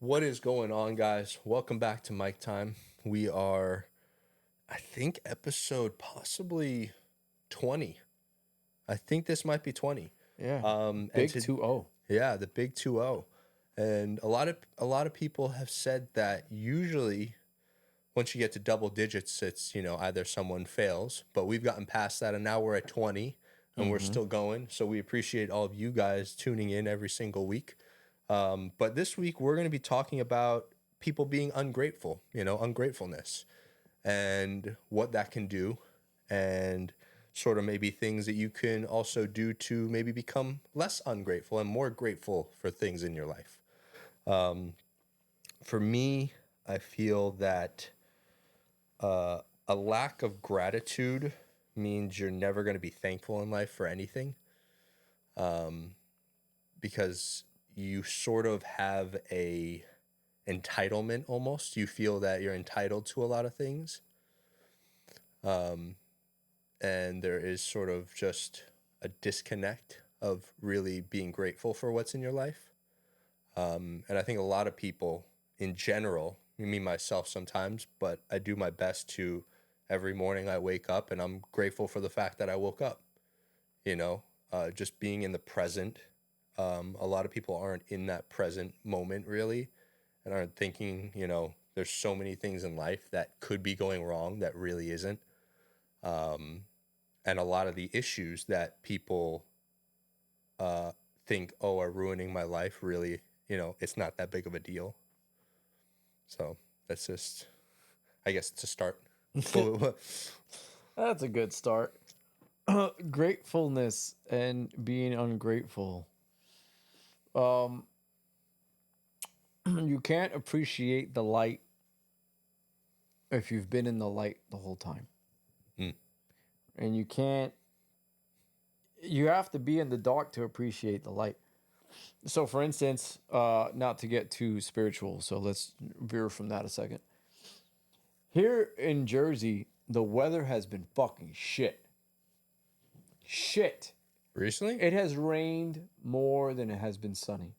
What is going on, guys? Welcome back to Mic Time. We are, I think, episode possibly 20. I think this might be 20. Yeah. And Big 2-0. yeah, the big 2-0. And a lot of people have said that usually once you get to double digits, it's, either someone fails, but we've gotten past that and now we're at 20 and we're still going. So we appreciate all of you guys tuning in every single week. But this week we're going to be talking about people being ungrateful, ungratefulness and what that can do and sort of maybe things that you can also do to maybe become less ungrateful and more grateful for things in your life. For me, I feel that a lack of gratitude means you're never going to be thankful in life for anything, because you sort of have a entitlement almost. You feel that you're entitled to a lot of things. And there is sort of just a disconnect of really being grateful for what's in your life. And I think a lot of people in general, me myself sometimes, but I do my best to every morning I wake up and I'm grateful for the fact that I woke up, just being in the present. A lot of people aren't in that present moment really and aren't thinking, there's so many things in life that could be going wrong that really isn't. And a lot of the issues that people think, are ruining my life, really, it's not that big of a deal. So that's just, I guess, to start. That's a good start. Gratefulness and being ungrateful. You can't appreciate the light if you've been in the light the whole time. And you have to be in the dark to appreciate the light. So for instance, not to get too spiritual, so let's veer from that a second. Here in Jersey, the weather has been fucking shit. Shit. Recently? It has rained more than it has been sunny.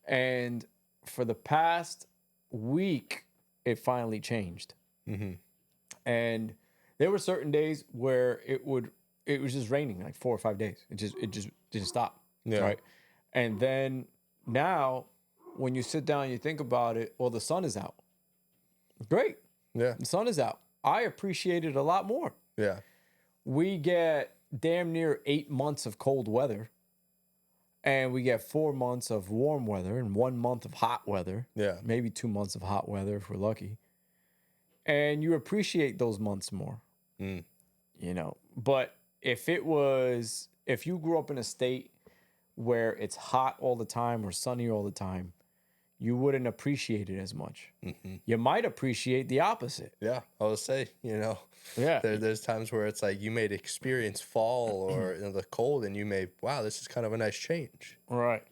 And for the past week, it finally changed. And there were certain days where it was just raining like 4 or 5 days. It just didn't stop. Yeah. Right. And then now when you sit down and you think about it, well, the sun is out. Great. Yeah. The sun is out. I appreciate it a lot more. Yeah. We get damn near 8 months of cold weather. And we get 4 months of warm weather and 1 month of hot weather. Yeah. Maybe 2 months of hot weather if we're lucky. And you appreciate those months more. But if you grew up in a state where it's hot all the time or sunny all the time, you wouldn't appreciate it as much. You might appreciate the opposite. Yeah. I would say, Yeah. there's times where it's like you may experience fall or the cold and you may, wow, this is kind of a nice change. Right.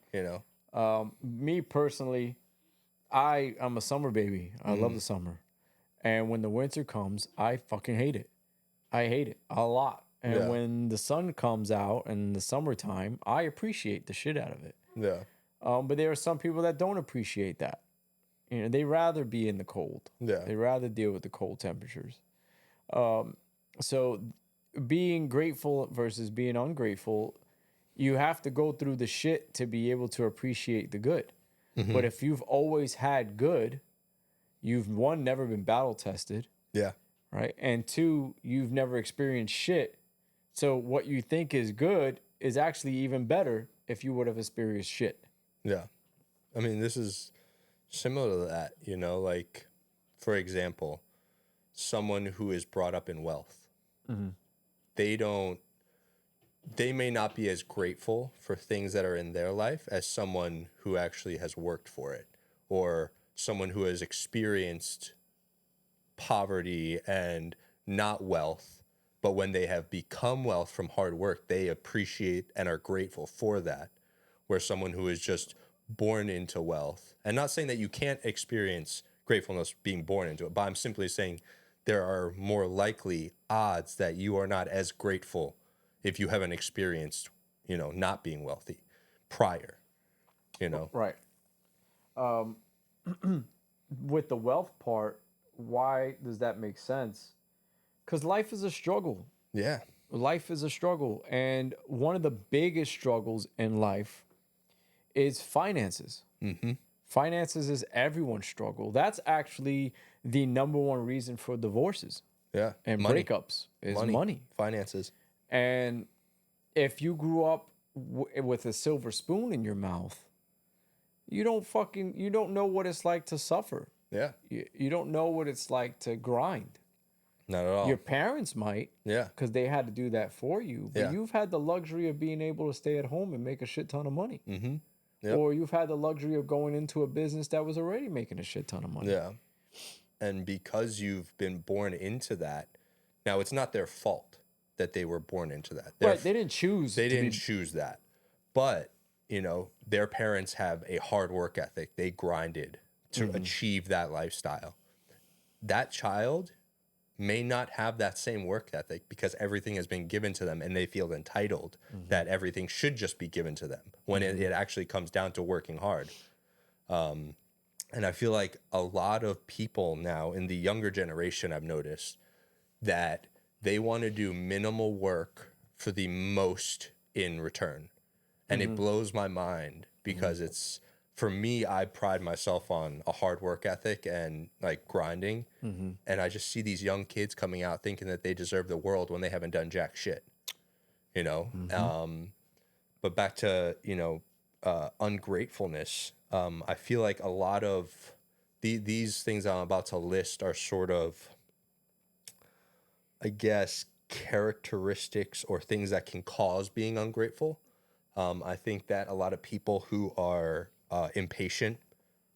Me personally, I'm a summer baby. I love the summer. And when the winter comes, I fucking hate it. I hate it a lot. And when the sun comes out in the summertime, I appreciate the shit out of it. Yeah. But there are some people that don't appreciate that. They rather be in the cold. Yeah. They rather deal with the cold temperatures. So being grateful versus being ungrateful, you have to go through the shit to be able to appreciate the good. But if you've always had good, you've, one, never been battle tested. Yeah. Right. And two, you've never experienced shit. So what you think is good is actually even better if you would have experienced shit. Yeah. I mean, this is similar to that, like, for example, someone who is brought up in wealth, they may not be as grateful for things that are in their life as someone who actually has worked for it, or someone who has experienced poverty and not wealth, but when they have become wealth from hard work, they appreciate and are grateful for that. Where someone who is just born into wealth, and not saying that you can't experience gratefulness being born into it, but I'm simply saying there are more likely odds that you are not as grateful if you haven't experienced, not being wealthy prior, Right. um, with the wealth part, why does that make sense? Because life is a struggle. Yeah. Life is a struggle. And one of the biggest struggles in life is finances. Mm-hmm. Finances is everyone's struggle. That's actually the number one reason for divorces Yeah. and Money. breakups is Money. money. Finances. And if you grew up with a silver spoon in your mouth, you don't know what it's like to suffer. Yeah. You don't know what it's like to grind. Not at all. Your parents might, Yeah. because they had to do that for you. But Yeah. you've had the luxury of being able to stay at home and make a shit ton of money. Mm-hmm. Yep. Or you've had the luxury of going into a business that was already making a shit ton of money. Yeah. And because you've been born into that, now it's not their fault that they were born into that. Right. They didn't choose. They didn't choose that. But, their parents have a hard work ethic. They grinded to achieve that lifestyle. That child may not have that same work ethic because everything has been given to them and they feel entitled that everything should just be given to them when it actually comes down to working hard. And I feel like a lot of people now in the younger generation, I've noticed that they want to do minimal work for the most in return. And it blows my mind because it's, for me, I pride myself on a hard work ethic and like grinding. And I just see these young kids coming out thinking that they deserve the world when they haven't done jack shit, But back to, ungratefulness. I feel like a lot of these things I'm about to list are sort of, I guess, characteristics or things that can cause being ungrateful. I think that a lot of people who are impatient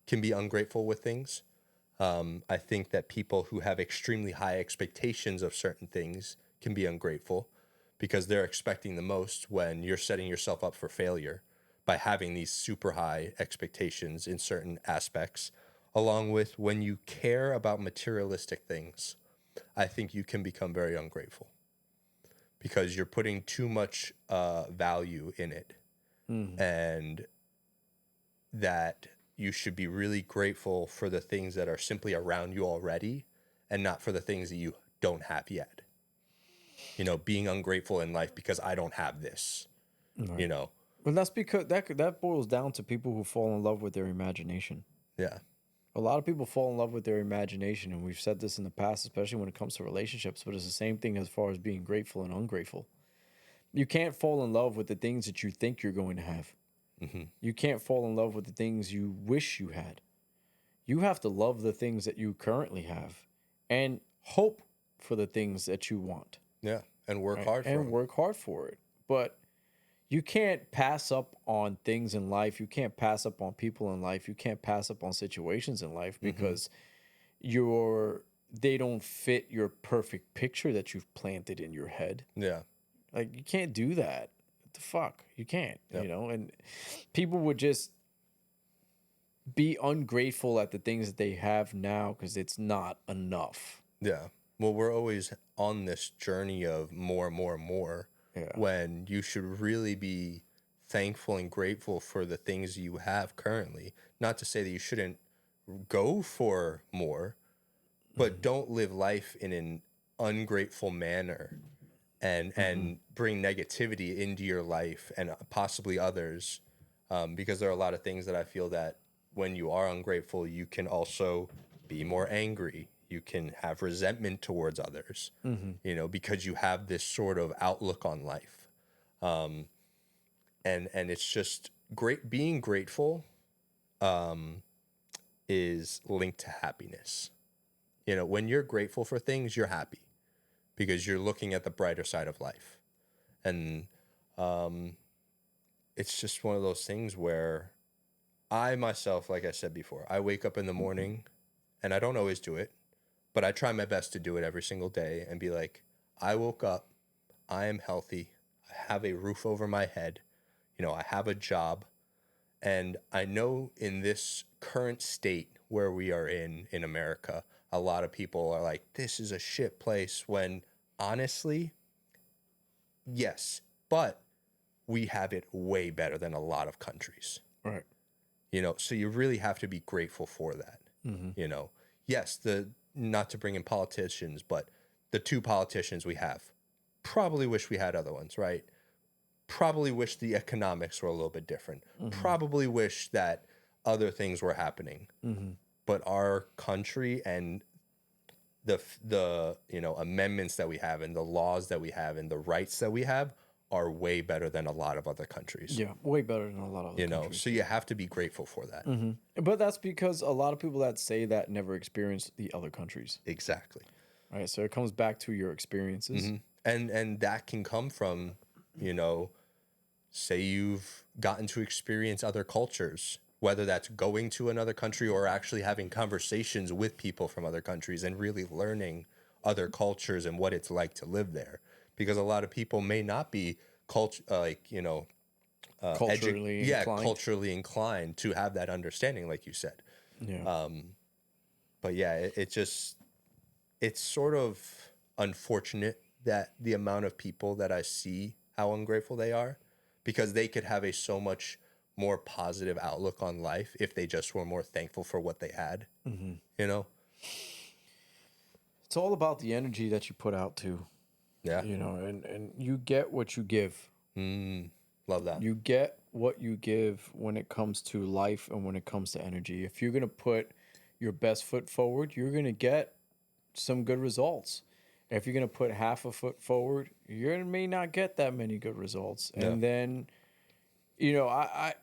can be ungrateful with things. I think that people who have extremely high expectations of certain things can be ungrateful because they're expecting the most when you're setting yourself up for failure by having these super high expectations in certain aspects, along with when you care about materialistic things. I think you can become very ungrateful because you're putting too much value in it, and that you should be really grateful for the things that are simply around you already and not for the things that you don't have yet. Being ungrateful in life because I don't have this, Right. Well, that's because that boils down to people who fall in love with their imagination. Yeah. A lot of people fall in love with their imagination, and we've said this in the past, especially when it comes to relationships, but it's the same thing as far as being grateful and ungrateful. You can't fall in love with the things that you think you're going to have. You can't fall in love with the things you wish you had. You have to love the things that you currently have and hope for the things that you want. Yeah. And work Right? hard for And them. work hard for it. But you can't pass up on things in life. You can't pass up on people in life. You can't pass up on situations in life because they don't fit your perfect picture that you've planted in your head. Yeah. Like, you can't do that. What the fuck? You can't, Yep. and people would just be ungrateful at the things that they have now because it's not enough. Yeah. Well, we're always on this journey of more and more and more. Yeah. When you should really be thankful and grateful for the things you have currently. Not to say that you shouldn't go for more, but don't live life in an ungrateful manner and bring negativity into your life and possibly others, because there are a lot of things that I feel that when you are ungrateful, you can also be more angry. You can have resentment towards others, because you have this sort of outlook on life. And it's just great. Being grateful is linked to happiness. When you're grateful for things, you're happy because you're looking at the brighter side of life. And it's just one of those things where I myself, like I said before, I wake up in the morning and I don't always do it, but I try my best to do it every single day and be like, I woke up, I am healthy, I have a roof over my head, I have a job, and I know in this current state where we are in America, a lot of people are like, this is a shit place, when honestly, yes, but we have it way better than a lot of countries. Right. you know, so you really have to be grateful for that. You know, yes, not to bring in politicians, but the two politicians we have, probably wish we had other ones, right? Probably wish the economics were a little bit different. Probably wish that other things were happening. But our country and the you know, amendments that we have and the laws that we have and the rights that we have are way better than a lot of other countries. Yeah, way better than a lot of other You know, countries. so you have to be grateful for that. But that's because a lot of people that say that never experienced the other countries. Exactly. Right. So it comes back to your experiences. And that can come from, you know, say you've gotten to experience other cultures, whether that's going to another country or actually having conversations with people from other countries and really learning other cultures and what it's like to live there. Because a lot of people may not be like, you know, Culturally inclined. culturally inclined to have that understanding, like you said. Yeah. But yeah, it's sort of unfortunate that the amount of people that I see how ungrateful they are, because they could have a so much more positive outlook on life if they just were more thankful for what they had. You know? It's all about the energy that you put out too. Yeah. You know, and you get what you give. Love that. You get what you give when it comes to life and when it comes to energy. If you're going to put your best foot forward, you're going to get some good results. If you're going to put half a foot forward, you may not get that many good results. And then, you know, I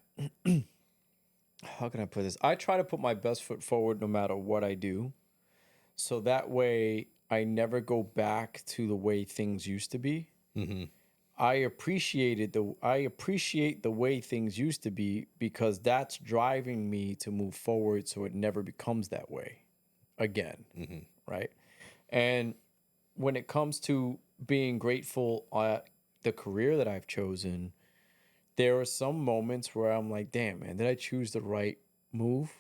how can I put this? I try to put my best foot forward no matter what I do. So that way I never go back to the way things used to be. I appreciate the way things used to be because that's driving me to move forward so it never becomes that way again. Right? And when it comes to being grateful at the career that I've chosen, there are some moments where I'm like, damn, man, did I choose the right move?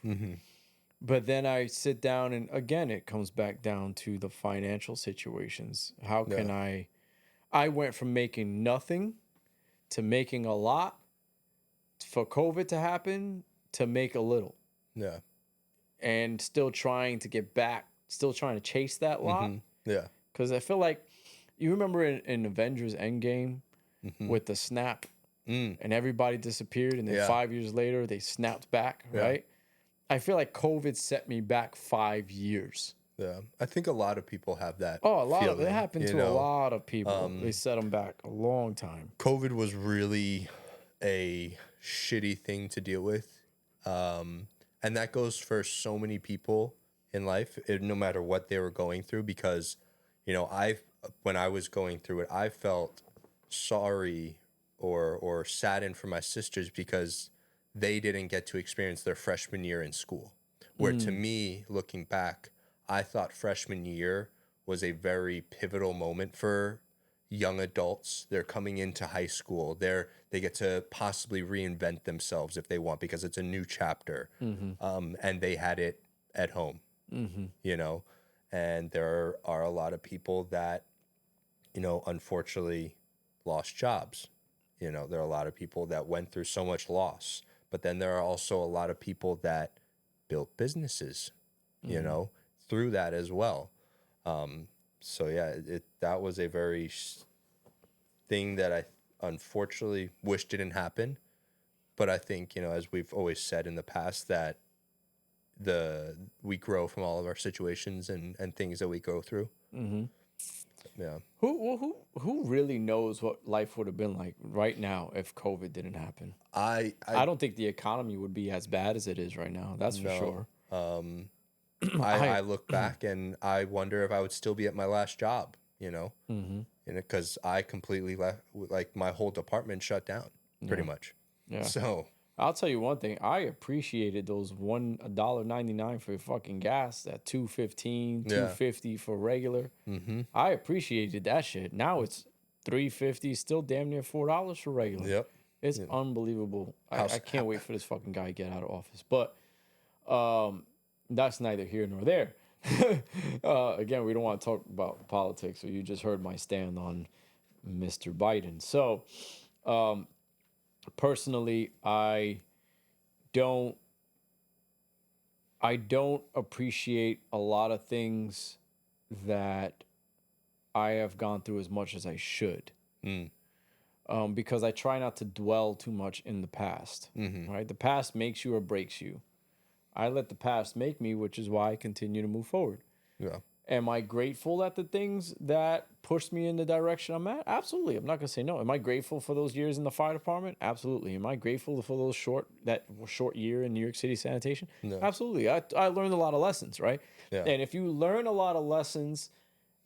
But then I sit down and again, it comes back down to the financial situations. How can I went from making nothing to making a lot for COVID to happen to make a little Yeah. and still trying to get back, still trying to chase that lot. Yeah. Because I feel like you remember in Avengers Endgame with the snap and everybody disappeared and then 5 years later they snapped back, right? I feel like COVID set me back 5 years. Yeah. I think a lot of people have that. Oh, a lot of it feeling, happened you to a know? lot of people. They set them back a long time. COVID was really a shitty thing to deal with. And that goes for so many people in life, no matter what they were going through, because, you know, when I was going through it, I felt sorry or saddened for my sisters because they didn't get to experience their freshman year in school. Where to me, looking back, I thought freshman year was a very pivotal moment for young adults. They're coming into high school. They get to possibly reinvent themselves if they want because it's a new chapter. And they had it at home, you know. And there are a lot of people that, you know, unfortunately lost jobs. You know, there are a lot of people that went through so much loss. But then there are also a lot of people that built businesses, you know, through that as well. So yeah, that was a very thing that I unfortunately wish didn't happen. But I think, you know, as we've always said in the past, that we grow from all of our situations and things that we go through. Yeah. Who really knows what life would have been like right now if COVID didn't happen? I don't think the economy would be as bad as it is right now. That's for sure. I look back and I wonder if I would still be at my last job, you know, because I completely left, like my whole department shut down pretty much. Yeah. So I'll tell you one thing. I appreciated those $1.99 for fucking gas at $2.15, $2.50 for regular. I appreciated that shit. Now it's $3.50, still damn near $4 for regular. Yep. It's unbelievable. I can't wait for this fucking guy to get out of office. But that's neither here nor there. Again, we don't want to talk about politics. So you just heard my stand on Mr. Biden. So personally, I don't I don't appreciate a lot of things that I have gone through as much as I should. Mm. Because I try not to dwell too much in the past. Mm-hmm. Right? The past makes you or breaks you. I let the past make me, which is why I continue to move forward. Yeah. Am I grateful at the things that pushed me in the direction I'm at? Absolutely. I'm not gonna say no. Am I grateful for those years in the fire department? Absolutely. Am I grateful for those short year in New York City sanitation? No. Absolutely. I learned a lot of lessons, right? Yeah. And if you learn a lot of lessons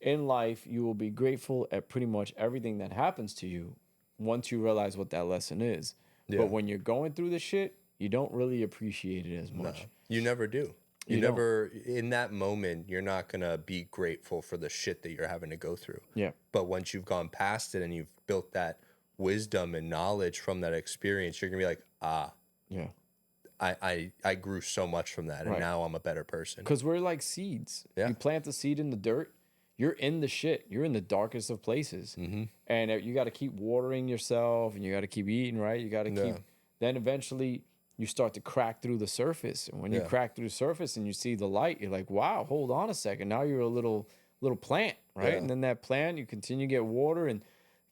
in life, you will be grateful at pretty much everything that happens to you once you realize what that lesson is. Yeah. But when you're going through the shit, you don't really appreciate it as No. much. You never do. You You don't. never, in that moment, you're not going to be grateful for the shit that you're having to go through. Yeah. But once you've gone past it and you've built that wisdom and knowledge from that experience, you're going to be like, Yeah. I grew so much from that, and Right. now I'm a better person. Because we're like seeds. Yeah. You plant the seed in the dirt, you're in the shit. You're in the darkest of places. Mm-hmm. And you got to keep watering yourself and you got to keep eating, right? You got to keep. Then eventually you start to crack through the surface. And when you crack through the surface and you see the light, you're like, wow, hold on a second. Now you're a little plant, right? Yeah. And then that plant, you continue to get water. And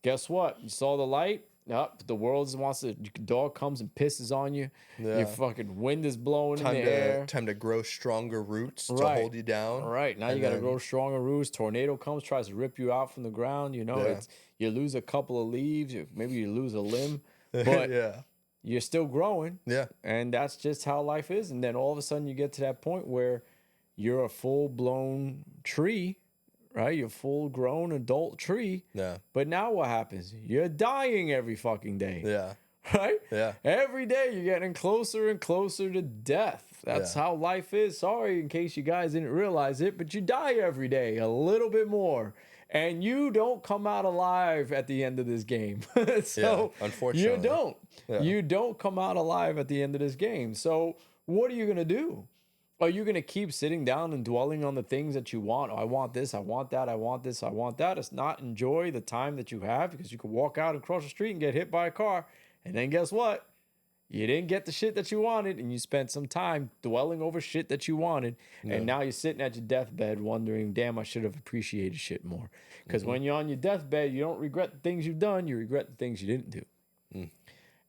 guess what? You saw the light. Up, the world wants to. Dog comes and pisses on you. Yeah. Your fucking wind is blowing Time in the air. Time to grow stronger roots to Right. hold you down. Right. Now you got to grow stronger roots. Tornado comes, tries to rip you out from the ground. You know, it's you lose a couple of leaves. Maybe you lose a limb, but you're still growing. Yeah. And that's just how life is. And then all of a sudden you get to that point where you're a full blown tree, right? You're a full grown adult tree. Yeah. But now what happens? You're dying every fucking day. Yeah. Right? Yeah. Every day you're getting closer and closer to death. That's how life is. Sorry in case you guys didn't realize it, but you die every day a little bit more. And you don't come out alive at the end of this game. So unfortunately. you don't. Yeah. You don't come out alive at the end of this game. So what are you going to do? Are you going to keep sitting down and dwelling on the things that you want? Oh, I want this, I want that, I want this, I want that. It's not enjoy the time that you have, because you could walk out and cross the street and get hit by a car. And then guess what? You didn't get the shit that you wanted, and you spent some time dwelling over shit that you wanted. And now you're sitting at your deathbed wondering, damn, I should have appreciated shit more. Because when you're on your deathbed, you don't regret the things you've done, you regret the things you didn't do.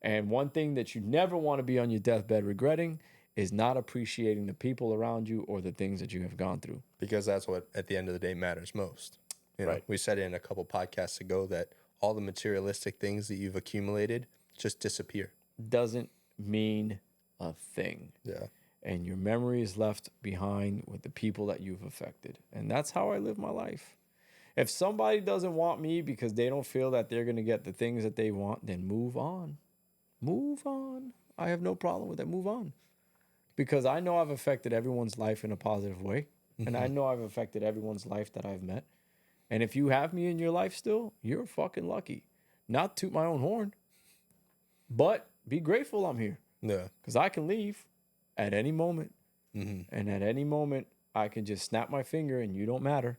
And one thing that you never want to be on your deathbed regretting is not appreciating the people around you or the things that you have gone through. Because that's what, at the end of the day, matters most. You know, we said it in a couple podcasts ago that all the materialistic things that you've accumulated just disappear. Doesn't mean a thing. Yeah. And your memory is left behind with the people that you've affected. And that's how I live my life. If somebody doesn't want me because they don't feel that they're going to get the things that they want, then move on. Move on. I have no problem with that. Move on. Because I know I've affected everyone's life in a positive way. And I know I've affected everyone's life that I've met. And if you have me in your life still, you're fucking lucky. Not toot my own horn, but be grateful I'm here. Yeah. Because I can leave at any moment. And at any moment, I can just snap my finger and you don't matter.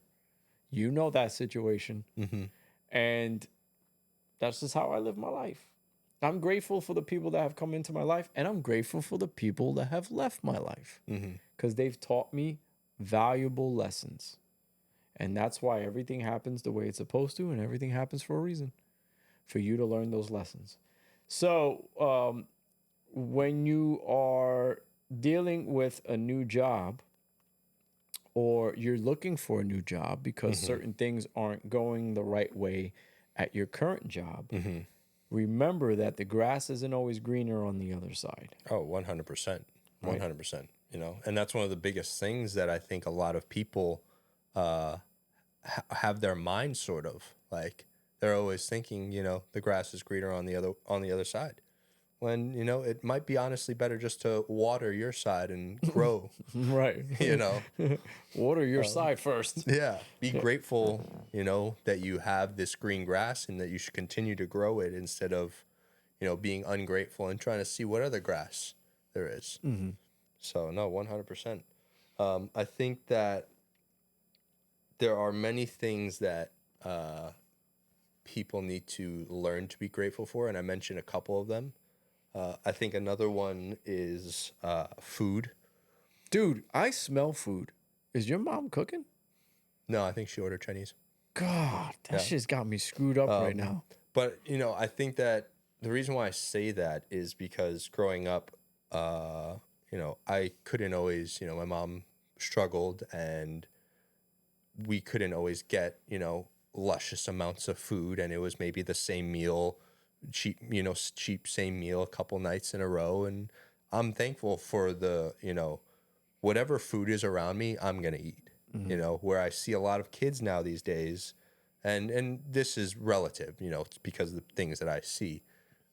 You know that situation. And that's just how I live my life. I'm grateful for the people that have come into my life, and I'm grateful for the people that have left my life because they've taught me valuable lessons. And that's why everything happens the way it's supposed to, and everything happens for a reason, for you to learn those lessons. So when you are dealing with a new job, or you're looking for a new job because certain things aren't going the right way at your current job, remember that the grass isn't always greener on the other side. Oh, 100%. 100%. You know, and that's one of the biggest things that I think a lot of people have their mind sort of like they're always thinking, you know, the grass is greener on the other side. When, you know, it might be honestly better just to water your side and grow. Right. You know, water your side first. Yeah. Be grateful, you know, that you have this green grass and that you should continue to grow it instead of, you know, being ungrateful and trying to see what other grass there is. So, no, 100%. I think that there are many things that people need to learn to be grateful for, and I mentioned a couple of them. I think another one is food. Dude, I smell food. Is your mom cooking? No, I think she ordered Chinese. God, that Yeah. shit's got me screwed up right Um, now. But, I think that the reason why I say that is because growing up, I couldn't always, my mom struggled and we couldn't always get, luscious amounts of food. And it was maybe the same meal, cheap same meal a couple nights in a row. And I'm thankful for the, whatever food is around me, I'm going to eat, where I see a lot of kids now these days. And this is relative, it's because of the things that I see.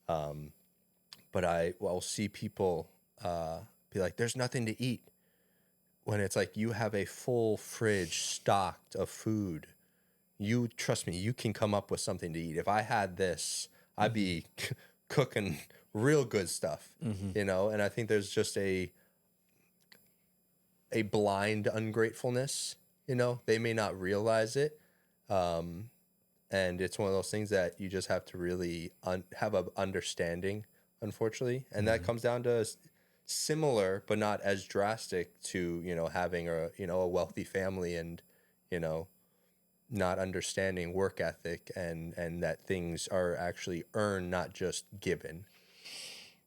But I'll see people be like, there's nothing to eat. When it's like you have a full fridge stocked of food. You trust me, you can come up with something to eat. If I had this, I'd be cooking real good stuff, And I think there's just a blind ungratefulness, They may not realize it. And it's one of those things that you just have to really have an understanding, unfortunately. And that comes down to similar, but not as drastic to, having a wealthy family and, not understanding work ethic and that things are actually earned, not just given.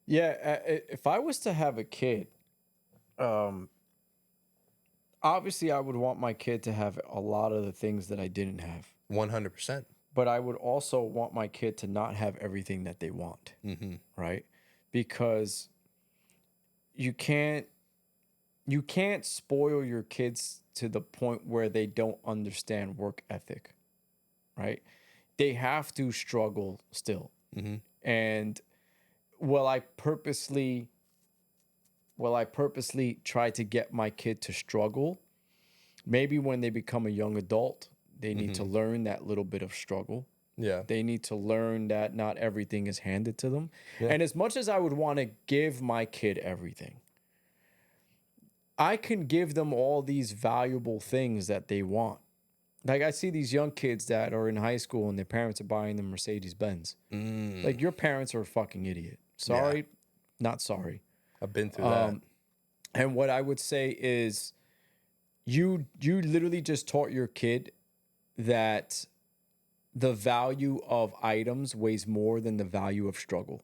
Yeah, if I was to have a kid, obviously I would want my kid to have a lot of the things that I didn't have. 100%. But I would also want my kid to not have everything that they want, right? Because you can't spoil your kids to the point where they don't understand work ethic, right? They have to struggle still. And will I purposely try to get my kid to struggle? Maybe when they become a young adult, they need to learn that little bit of struggle. Yeah. They need to learn that not everything is handed to them. Yeah. And as much as I would want to give my kid everything, I can give them all these valuable things that they want. Like I see these young kids that are in high school and their parents are buying them Mercedes Benz. Like your parents are a fucking idiot. Sorry, not sorry. I've been through that. And what I would say is you literally just taught your kid that the value of items weighs more than the value of struggle.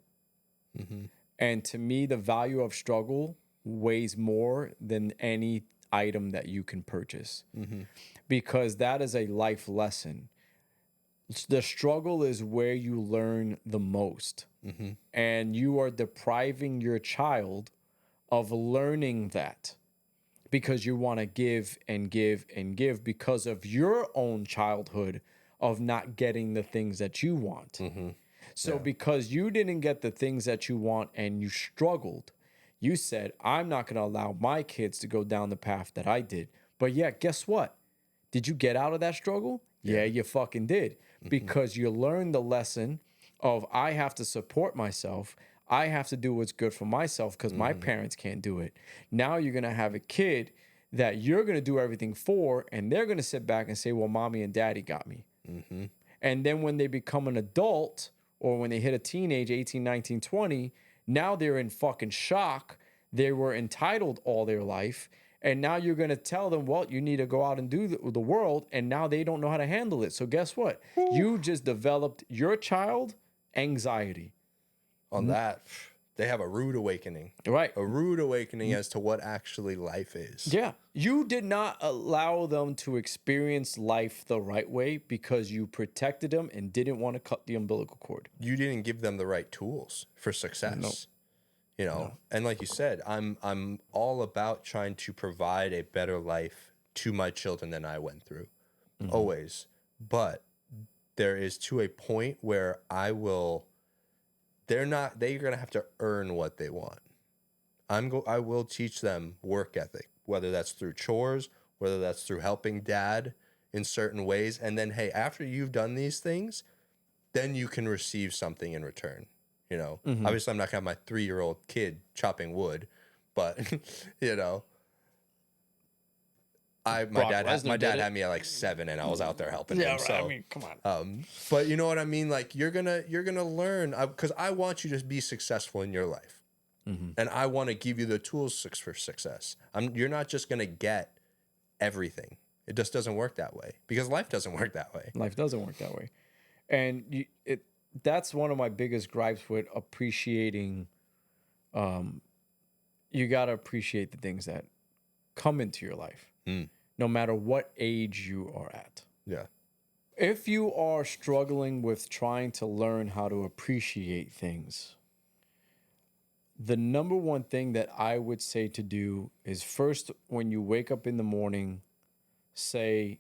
And to me, the value of struggle weighs more than any item that you can purchase. Because that is a life lesson. The struggle is where you learn the most. And you are depriving your child of learning that because you want to give and give and give because of your own childhood of not getting the things that you want. So because you didn't get the things that you want and you struggled, you said, I'm not going to allow my kids to go down the path that I did. But yeah, guess what? Did you get out of that struggle? Yeah, you fucking did. Because you learned the lesson of I have to support myself. I have to do what's good for myself because my parents can't do it. Now you're going to have a kid that you're going to do everything for, and they're going to sit back and say, well, mommy and daddy got me. And then when they become an adult or when they hit a teenage, 18, 19, 20, now they're in fucking shock. They were entitled all their life. And now you're going to tell them, well, you need to go out and do the world. And now they don't know how to handle it. So guess what? You just developed your child anxiety. On that, they have a rude awakening. Right. A rude awakening as to what actually life is. Yeah. You did not allow them to experience life the right way because you protected them and didn't want to cut the umbilical cord. You didn't give them the right tools for success. And like you said, I'm all about trying to provide a better life to my children than I went through. Always. But there is to a point where they're going to have to earn what they want. I will teach them work ethic, whether that's through chores, whether that's through helping dad in certain ways. And then, hey, after you've done these things, then you can receive something in return. Obviously I'm not gonna have my 3-year-old kid chopping wood, but my dad had me at like 7 and I was out there helping him. Right. So I mean, come on. But you know what I mean? Like you're gonna learn because I want you to be successful in your life. And I want to give you the tools for success. You're not just going to get everything. It just doesn't work that way because life doesn't work that way. Life doesn't work that way. And that's one of my biggest gripes with appreciating. You got to appreciate the things that come into your life, no matter what age you are at. Yeah. If you are struggling with trying to learn how to appreciate things, the number one thing that I would say to do is first, when you wake up in the morning, say,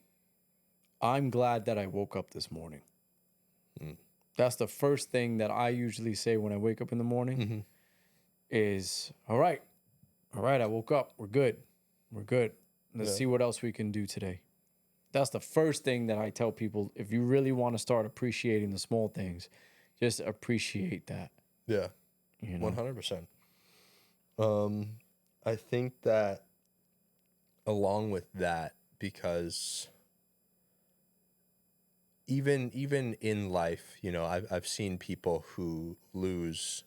I'm glad that I woke up this morning. That's the first thing that I usually say when I wake up in the morning is, all right, I woke up. We're good. Let's see what else we can do today. That's the first thing that I tell people. If you really want to start appreciating the small things, just appreciate that. Yeah. 100%. I think that along with that, because even in life, I've seen people who lose,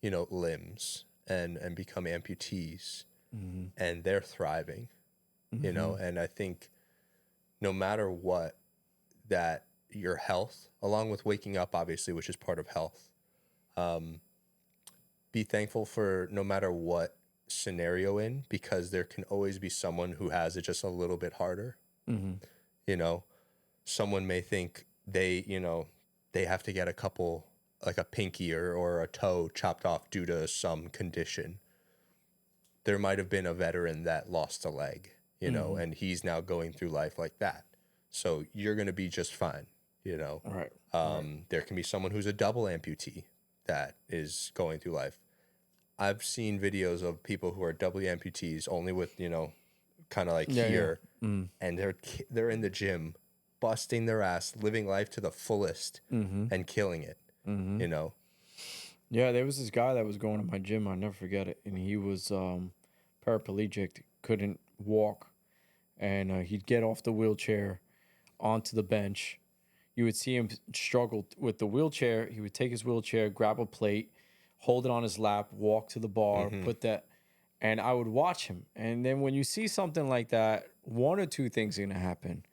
limbs and become amputees, and they're thriving, and I think no matter what, that your health, along with waking up, obviously, which is part of health, be thankful for no matter what scenario in, because there can always be someone who has it just a little bit harder. Someone may think they have to get a couple, like a pinky or a toe chopped off due to some condition. There might have been a veteran that lost a leg, and he's now going through life like that. So you're going to be just fine, Right. There can be someone who's a double amputee that is going through life. I've seen videos of people who are double amputees only with, kind of like here, and they're in the gym, busting their ass, living life to the fullest, and killing it, Yeah, there was this guy that was going to my gym. I'll never forget it. And he was paraplegic, couldn't walk. And he'd get off the wheelchair onto the bench. You would see him struggle with the wheelchair. He would take his wheelchair, grab a plate, hold it on his lap, walk to the bar, put that, and I would watch him. And then when you see something like that, one or two things are going to happen.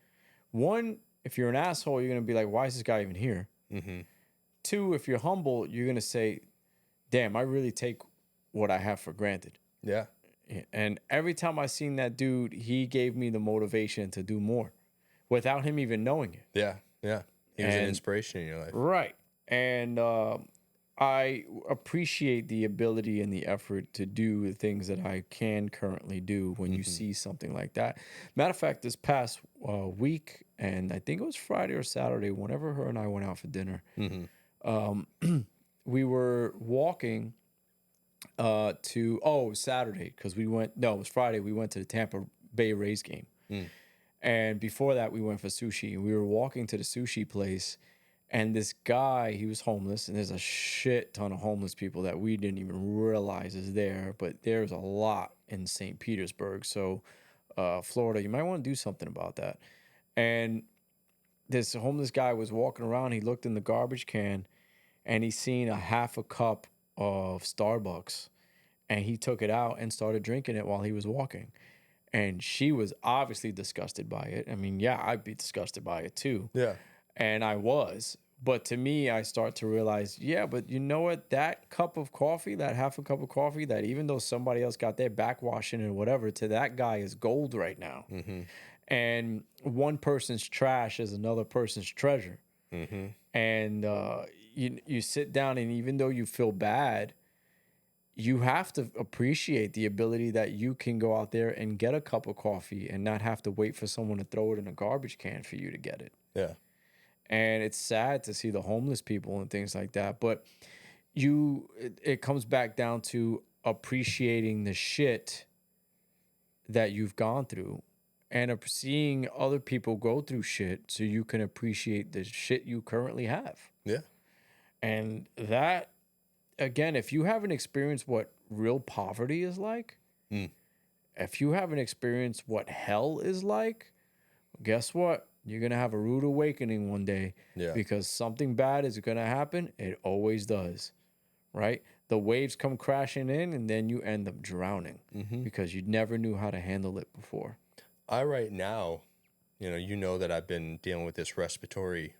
One, if you're an asshole, you're going to be like, why is this guy even here? Two, if you're humble, you're going to say, damn, I really take what I have for granted. Yeah. And every time I seen that dude, he gave me the motivation to do more without him even knowing it. Yeah. Yeah. He was an inspiration in your life. Right. And I appreciate the ability and the effort to do the things that I can currently do when you see something like that. Matter of fact, this past week, and I think it was Friday or Saturday, whenever her and I went out for dinner, we were walking Saturday, because it was Friday. We went to the Tampa Bay Rays game. And before that, we went for sushi. We were walking to the sushi place, and this guy, he was homeless, and there's a shit ton of homeless people that we didn't even realize is there, but there's a lot in St. Petersburg. So, Florida, you might want to do something about that. And this homeless guy was walking around. He looked in the garbage can, and he seen a half a cup of Starbucks, and he took it out and started drinking it while he was walking. And she was obviously disgusted by it. I mean, yeah, I'd be disgusted by it too. Yeah. And I was. But to me, I start to realize, yeah, but you know what? That cup of coffee, that half a cup of coffee, that even though somebody else got their backwashing and whatever, to that guy is gold right now. And one person's trash is another person's treasure. And you sit down, and even though you feel bad, you have to appreciate the ability that you can go out there and get a cup of coffee and not have to wait for someone to throw it in a garbage can for you to get it. Yeah. And it's sad to see the homeless people and things like that. But it comes back down to appreciating the shit that you've gone through and seeing other people go through shit so you can appreciate the shit you currently have. Yeah. And that, again, if you haven't experienced what real poverty is like, if you haven't experienced what hell is like, guess what? You're going to have a rude awakening one day, because something bad is going to happen. It always does, right? the waves come crashing in, and then you end up drowning because you never knew how to handle it before. Right now, you know that I've been dealing with this respiratory,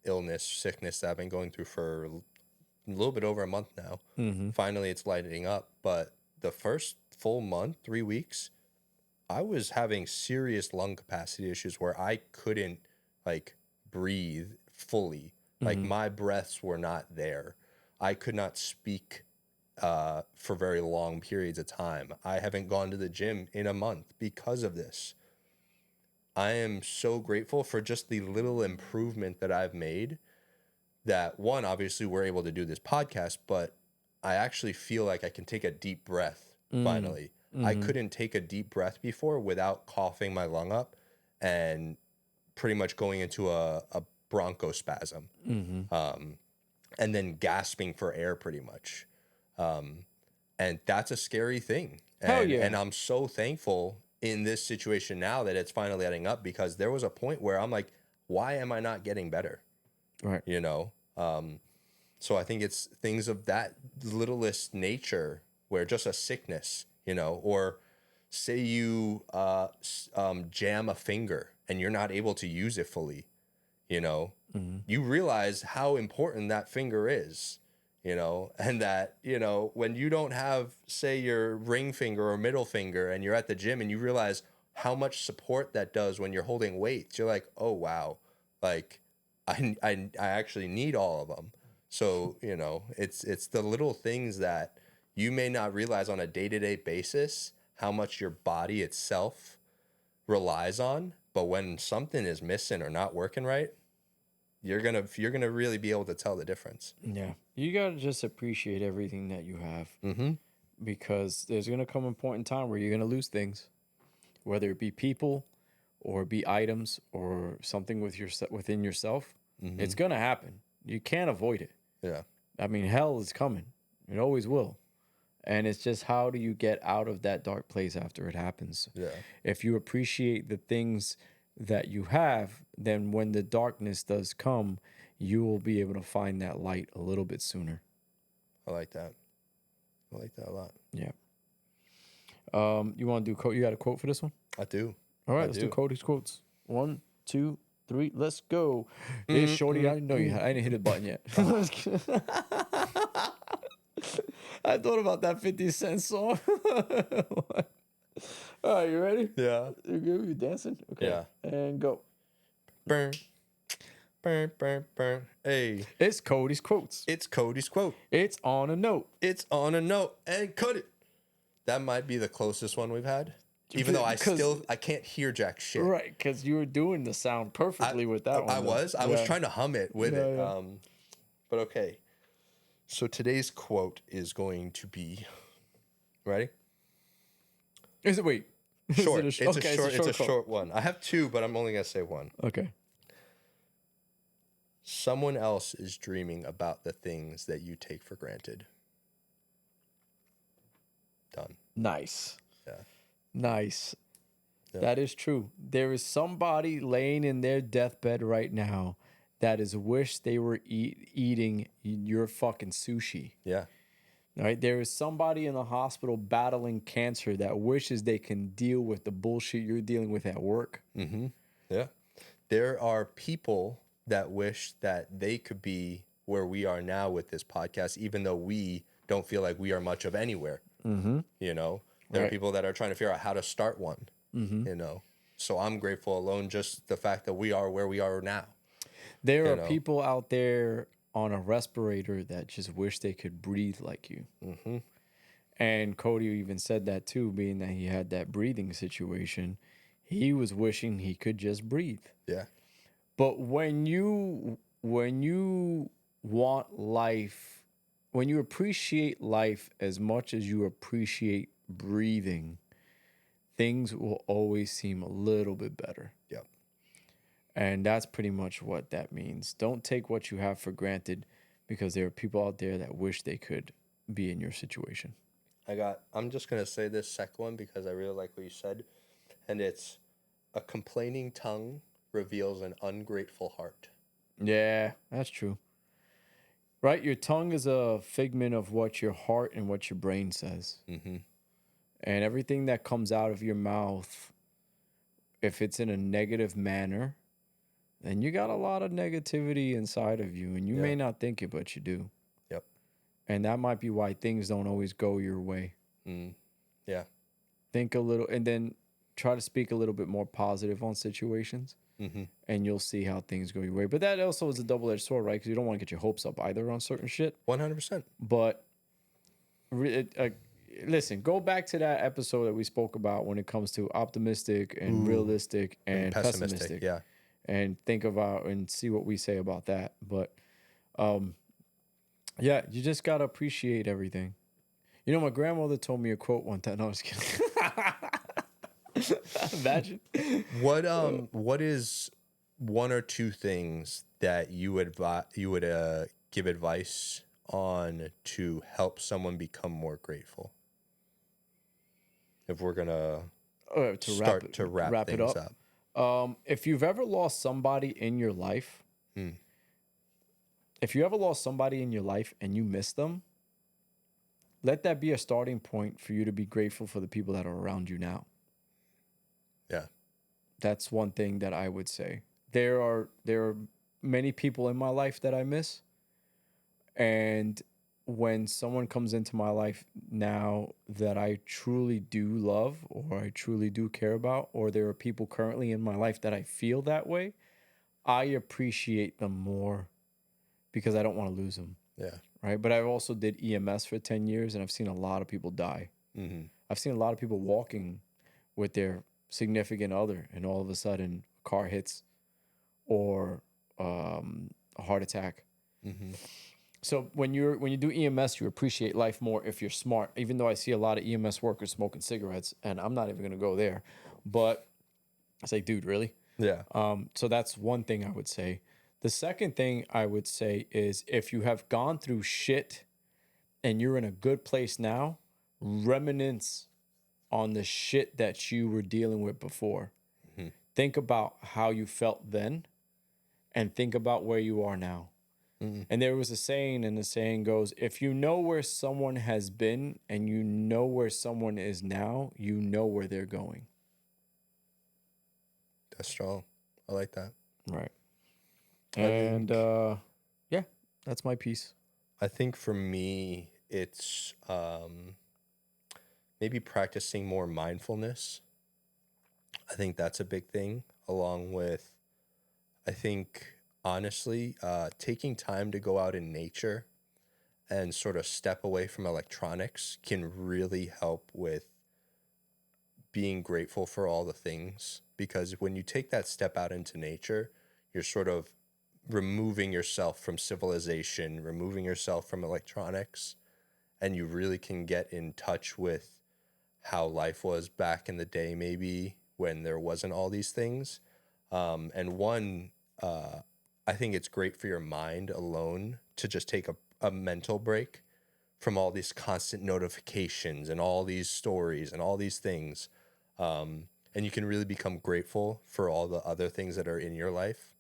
illness, sickness that I've been going through for a little bit over a month now. Finally, it's lightening up. But the first full month, 3 weeks, I was having serious lung capacity issues where I couldn't like breathe fully. Like my breaths were not there. I could not speak for very long periods of time. I haven't gone to the gym in a month because of this. I am so grateful for just the little improvement that I've made. That one, obviously, we're able to do this podcast, but I actually feel like I can take a deep breath finally. I couldn't take a deep breath before without coughing my lung up and pretty much going into a bronchospasm and then gasping for air pretty much. And that's a scary thing. Hell yeah. And I'm so thankful in this situation now that it's finally letting up, because there was a point where I'm like, why am I not getting better? Right. So I think it's things of that littlest nature where just a sickness, or say you jam a finger and you're not able to use it fully, you realize how important that finger is, and that, when you don't have, say, your ring finger or middle finger and you're at the gym and you realize how much support that does when you're holding weights, you're like, oh, wow, like I actually need all of them. So, it's the little things that you may not realize on a day-to-day basis how much your body itself relies on. But when something is missing or not working right, you're gonna really be able to tell the difference. Yeah. You got to just appreciate everything that you have. Because there's going to come a point in time where you're going to lose things, whether it be people or be items or something within yourself. It's going to happen. You can't avoid it. Yeah. I mean, hell is coming. It always will. And it's just, how do you get out of that dark place after it happens? Yeah. If you appreciate the things that you have, then when the darkness does come, you will be able to find that light a little bit sooner. I like that. I like that a lot. Yeah. You want to do quote? You got a quote for this one? I do. All right, let's do Cody's quotes. 1, 2, 3, let's go. Hey, Shorty, I know you. I didn't hit the button yet. I thought about that 50 Cent song. All right, you ready? Yeah. You good? You dancing? Okay. Yeah. And go. Burn. Burn, burn, burn. Hey. It's Cody's quotes. It's Cody's quote. It's on a note. It's on a note. And cut it. That might be the closest one we've had. Even though I can't hear jack shit. Right, because you were doing the sound perfectly with that one. I was trying to hum it with it. Yeah. But okay. So today's quote is going to be, ready? Is it, wait? Short. It's a short one. I have two, but I'm only going to say one. Okay. Someone else is dreaming about the things that you take for granted. Done. Nice. Yeah. Nice. Yeah. That is true. There is somebody laying in their deathbed right now that is wish they were eating your fucking sushi. Yeah. All right. There is somebody in the hospital battling cancer that wishes they can deal with the bullshit you're dealing with at work. Mm-hmm. Yeah. There are people that wish that they could be where we are now with this podcast, even though we don't feel like we are much of anywhere. Mm-hmm. There are people that are trying to figure out how to start one, So I'm grateful alone just the fact that we are where we are now. There are people out there on a respirator that just wish they could breathe like you. Mm-hmm. And Cody even said that too, being that he had that breathing situation. He was wishing he could just breathe. Yeah. But when you want life, when you appreciate life as much as you appreciate breathing, things will always seem a little bit better. Yep. And that's pretty much what that means. Don't take what you have for granted, because there are people out there that wish they could be in your situation. I'm just going to say this second one because I really like what you said. And it's, a complaining tongue reveals an ungrateful heart. Yeah, that's true. right? Your tongue is a figment of what your heart and what your brain says. Mm-hmm. And everything that comes out of your mouth, if it's in a negative manner, then you got a lot of negativity inside of you. And you Yeah. may not think it, but you do. Yep. And that might be why things don't always go your way. Mm. Yeah. Think a little, and then try to speak a little bit more positive on situations. Mm-hmm. And you'll see how things go your way. But that also is a double-edged sword, right? Because you don't want to get your hopes up either on certain shit. 100%. But listen, go back to that episode that we spoke about when it comes to optimistic and realistic and pessimistic. Yeah. And think about and see what we say about that. But yeah, you just gotta appreciate everything. You know, my grandmother told me a quote one time. No, I was kidding. Imagine. What is one or two things that you would give advice on to help someone become more grateful? If we're gonna To wrap it things up. up. If you've ever lost somebody in your life, if you ever lost somebody in your life and you miss them, let that be a starting point for you to be grateful for the people that are around you now. Yeah. That's one thing that I would say. There are many people in my life that I miss. And when someone comes into my life now that I truly do love or I truly do care about, or there are people currently in my life that I feel that way, I appreciate them more because I don't want to lose them. Yeah. Right. But I also did EMS for 10 years and I've seen a lot of people die. Mm-hmm. I've seen a lot of people walking with their significant other and all of a sudden a car hits or a heart attack. Mm-hmm. So when you do EMS, you appreciate life more if you're smart. Even though I see a lot of EMS workers smoking cigarettes, and I'm not even going to go there, but I say, dude, really? Yeah. So that's one thing I would say. The second thing I would say is if you have gone through shit and you're in a good place now, reminisce on the shit that you were dealing with before. Mm-hmm. Think about how you felt then and think about where you are now. Mm-hmm. And there was a saying, and the saying goes, if you know where someone has been and you know where someone is now, you know where they're going. That's strong. I like that. Right. I And think, yeah, that's my piece. I think for me, it's maybe practicing more mindfulness. I think that's a big thing, along with, I think, honestly, taking time to go out in nature and sort of step away from electronics can really help with being grateful for all the things. Because when you take that step out into nature, you're sort of removing yourself from civilization, removing yourself from electronics, and you really can get in touch with how life was back in the day, maybe when there wasn't all these things. I think it's great for your mind alone to just take a mental break from all these constant notifications and all these stories and all these things. And you can really become grateful for all the other things that are in your life,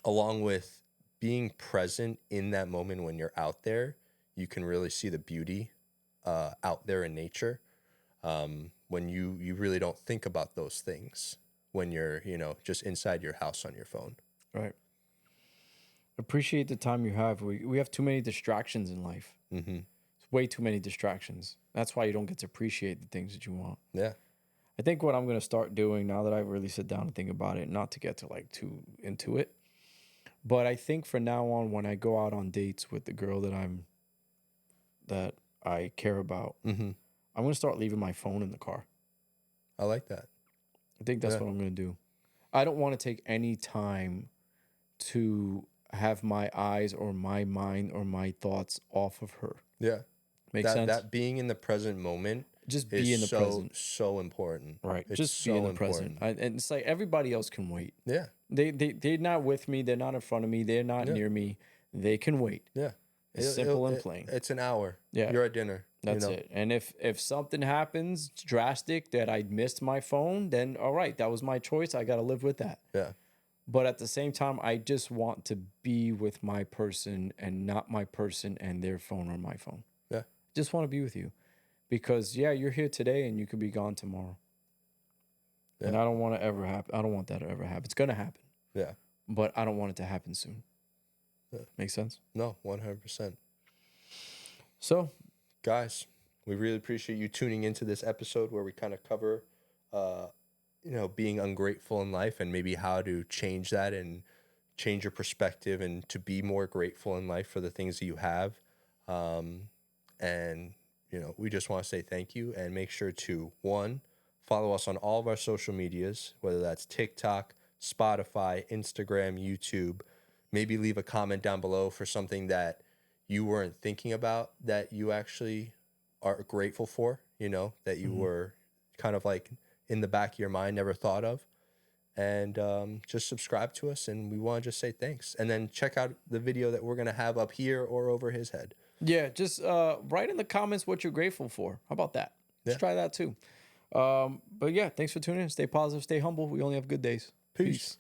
along with being present in that moment when you're out there. You can really see the beauty out there in nature, when you really don't think about those things when you're, just inside your house on your phone. Right. Appreciate the time you have. We have too many distractions in life. Mm-hmm. It's way too many distractions. That's why you don't get to appreciate the things that you want. Yeah. I think what I'm going to start doing now that I really sit down and think about it, not to get to like too into it, but I think for now on, when I go out on dates with the girl that I care about, Mm-hmm. I'm going to start leaving my phone in the car. I like that. I think that's what I'm going to do. I don't want to take any time to have my eyes or my mind or my thoughts off of her. Yeah. Make sense? That being in the present moment just be in the present. So important. Right. It's just be so in the important. present. And it's like everybody else can wait. Yeah. They're not with me. They're not in front of me. They're not near me. They can wait. Yeah. It's simple and plain. It's an hour. Yeah. You're at dinner. That's it. And if something happens drastic that I missed my phone, then all right, that was my choice. I got to live with that. Yeah. But at the same time, I just want to be with my person and not my person and their phone or my phone. Yeah. Just want to be with you because, yeah, you're here today and you could be gone tomorrow. Yeah. And I don't want to ever happen. I don't want that to ever happen. It's going to happen. Yeah. But I don't want it to happen soon. Yeah. Make sense? No, 100%. So, guys, we really appreciate you tuning into this episode where we kind of cover, being ungrateful in life and maybe how to change that and change your perspective and to be more grateful in life for the things that you have. And, we just want to say thank you and make sure to, one, follow us on all of our social medias, whether that's TikTok, Spotify, Instagram, YouTube. Maybe leave a comment down below for something that you weren't thinking about that you actually are grateful for, that you were kind of like in the back of your mind, never thought of. And just subscribe to us, and we want to just say thanks. And then check out the video that we're going to have up here or over his head. Yeah, just write in the comments what you're grateful for. How about that? Let's try that too. But yeah, thanks for tuning in. Stay positive, stay humble. We only have good days. Peace.